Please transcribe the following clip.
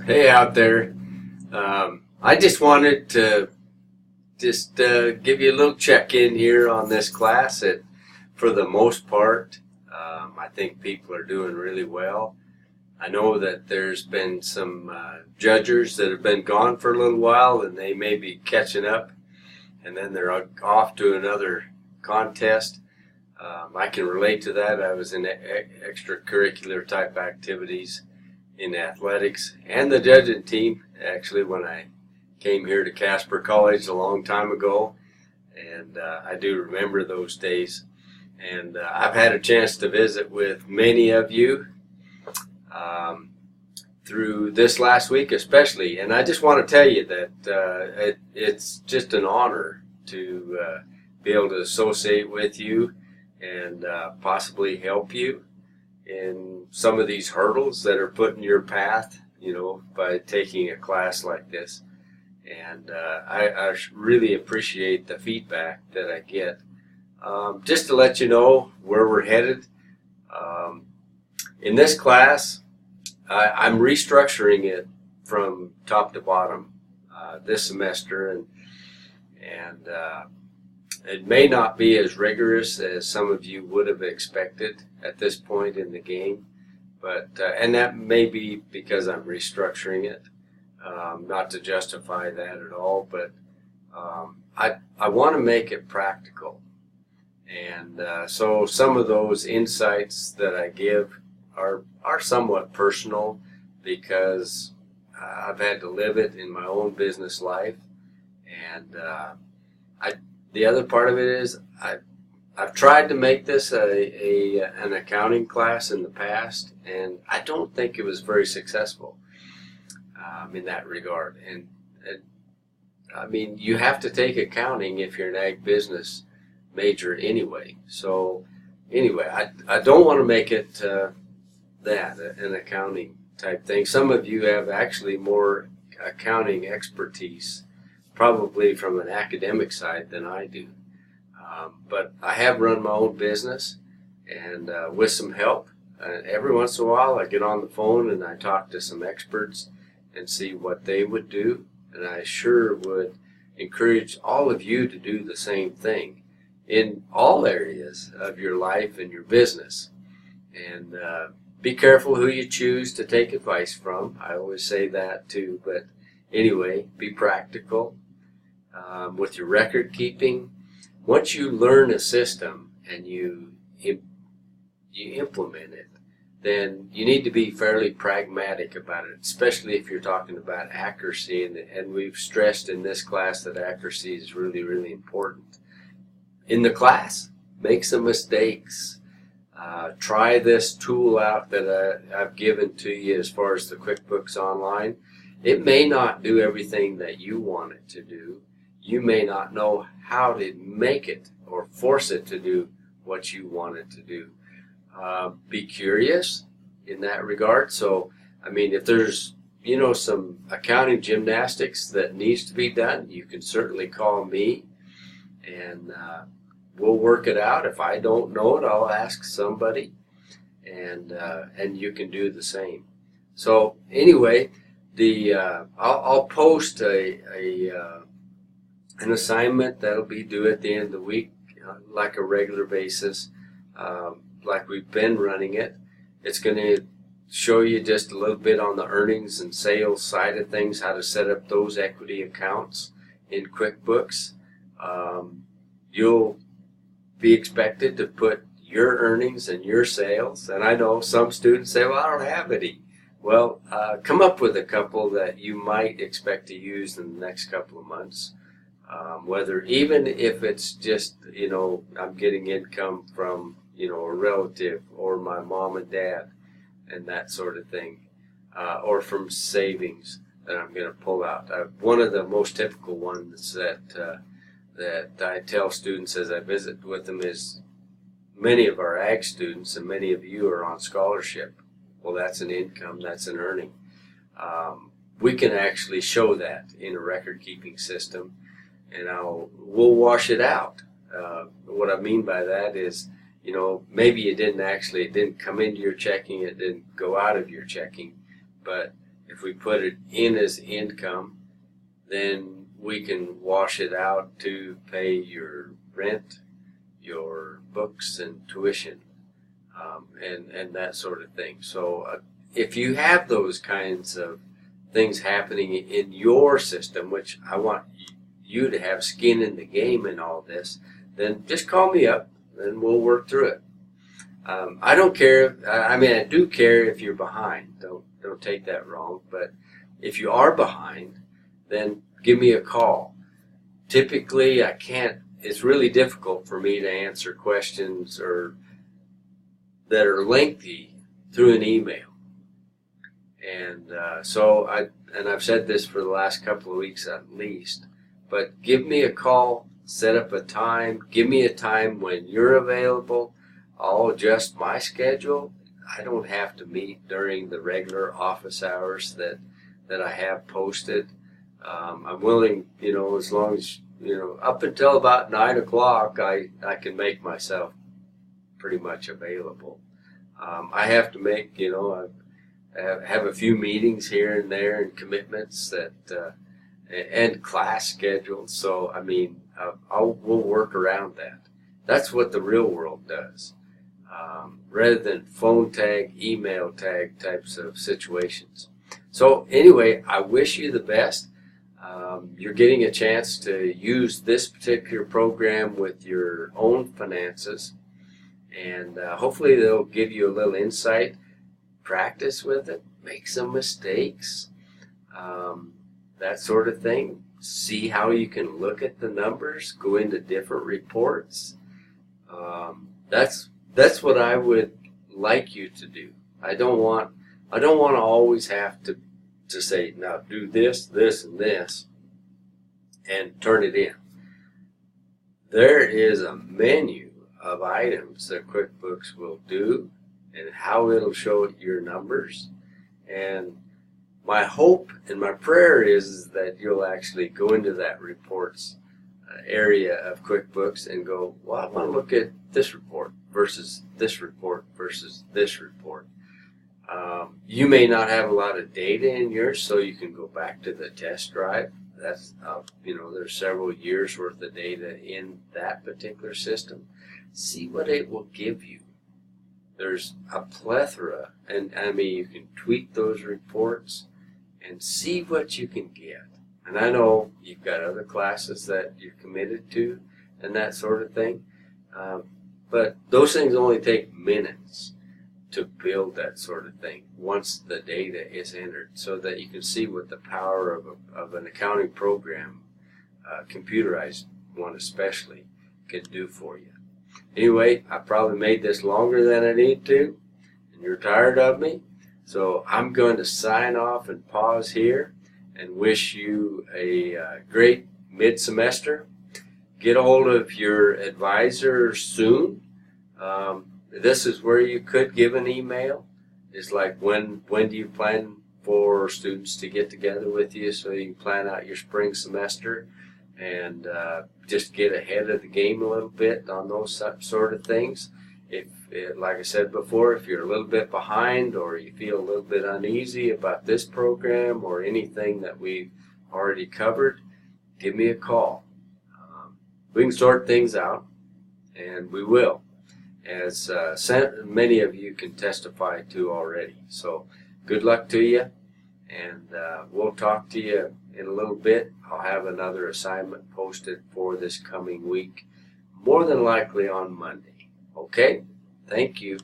Hey out there. I just wanted to give you a little check-in here on this class. For the most part, I think people are doing really well. I know that there's been some judgers that have been gone for a little while, and they may be catching up, and then they're off to another contest. I can relate to that. I was in extracurricular type activities in athletics and the judging team, actually, when I came here to Casper College a long time ago, and I do remember those days. And I've had a chance to visit with many of you through this last week especially, and I just want to tell you that it's just an honor to be able to associate with you and possibly help you in some of these hurdles that are put in your path, by taking a class like this. And I really appreciate the feedback that I get. Just to let you know where we're headed, in this class, I'm restructuring it from top to bottom this semester, and it may not be as rigorous as some of you would have expected at this point in the game, but and that may be because I'm restructuring it, not to justify that at all, but I want to make it practical, and so some of those insights that I give are somewhat personal because I've had to live it in my own business life, and the other part of it is I've tried to make this an accounting class in the past, and I don't think it was very successful in that regard. And I mean, you have to take accounting if you're an ag business major anyway. So anyway, I don't want to make it an accounting type thing. Some of you have actually more accounting expertise, probably from an academic side, than I do. But I have run my own business, and with some help, every once in a while I get on the phone and I talk to some experts and see what they would do. And I sure would encourage all of you to do the same thing in all areas of your life and your business. And be careful who you choose to take advice from. I always say that too. But anyway, be practical. With your record keeping, once you learn a system and you implement it, then you need to be fairly pragmatic about it, especially if you're talking about accuracy. And we've stressed in this class that accuracy is really, really important. In the class, make some mistakes. Try this tool out that I've given to you as far as the QuickBooks Online. It may not do everything that you want it to do. You may not know how to make it or force it to do what you want it to do. Be curious in that regard. So, I mean, if there's, some accounting gymnastics that needs to be done, you can certainly call me, and we'll work it out. If I don't know it, I'll ask somebody, and you can do the same. So anyway, I'll post an assignment that'll be due at the end of the week, like a regular basis, like we've been running it. It's going to show you just a little bit on the earnings and sales side of things, how to set up those equity accounts in QuickBooks. You'll be expected to put your earnings and your sales, and I know some students say, well, I don't have any. Well, come up with a couple that you might expect to use in the next couple of months. Whether even if it's just, I'm getting income from, a relative or my mom and dad and that sort of thing, or from savings that I'm going to pull out. One of the most typical ones that I tell students as I visit with them is many of our ag students and many of you are on scholarship. Well, that's an income, that's an earning. We can actually show that in a record-keeping system, and we'll wash it out. What I mean by that is, maybe it didn't come into your checking, it didn't go out of your checking, but if we put it in as income, then we can wash it out to pay your rent, your books and tuition, and that sort of thing. So if you have those kinds of things happening in your system, which I want you to have skin in the game in all this, then just call me up and we'll work through it. I don't care. I mean, I do care if you're behind. Don't take that wrong. But if you are behind, then give me a call. Typically, I can't. It's really difficult for me to answer questions that are lengthy through an email. And I've said this for the last couple of weeks at least. But give me a call. Set up a time. Give me a time when you're available. I'll adjust my schedule. I don't have to meet during the regular office hours that I have posted. I'm willing, as long as, up until about 9 o'clock, I can make myself pretty much available. I have to make, I have a few meetings here and there and commitments and class schedules. So, I mean, we'll work around that. That's what the real world does. Rather than phone tag, email tag types of situations. So anyway, I wish you the best. You're getting a chance to use this particular program with your own finances, and hopefully they'll give you a little insight. Practice with it, make some mistakes, that sort of thing. See how you can look at the numbers, go into different reports. That's what I would like you to do. I don't want to always have to say, now do this, this, and this, and turn it in. There is a menu of items that QuickBooks will do and how it'll show your numbers. And my hope and my prayer is that you'll actually go into that reports area of QuickBooks and go, well, I want to look at this report versus this report versus this report. You may not have a lot of data in yours, so you can go back to the test drive. That's there's several years worth of data in that particular system. See what it will give you. There's a plethora, and I mean, you can tweak those reports and see what you can get. And I know you've got other classes that you're committed to and that sort of thing, but those things only take minutes to build that sort of thing once the data is entered, so that you can see what the power of an accounting program, computerized one especially, can do for you. Anyway, I probably made this longer than I need to, and you're tired of me, so I'm going to sign off and pause here and wish you a great mid-semester. Get a hold of your advisor soon. This is where you could give an email. It's like, when do you plan for students to get together with you so you can plan out your spring semester and just get ahead of the game a little bit on those sort of things. Like I said before, if you're a little bit behind or you feel a little bit uneasy about this program or anything that we've already covered, give me a call. We can sort things out, and we will, as many of you can testify to already. So good luck to you, and we'll talk to you in a little bit. I'll have another assignment posted for this coming week, more than likely on Monday. Okay? Thank you.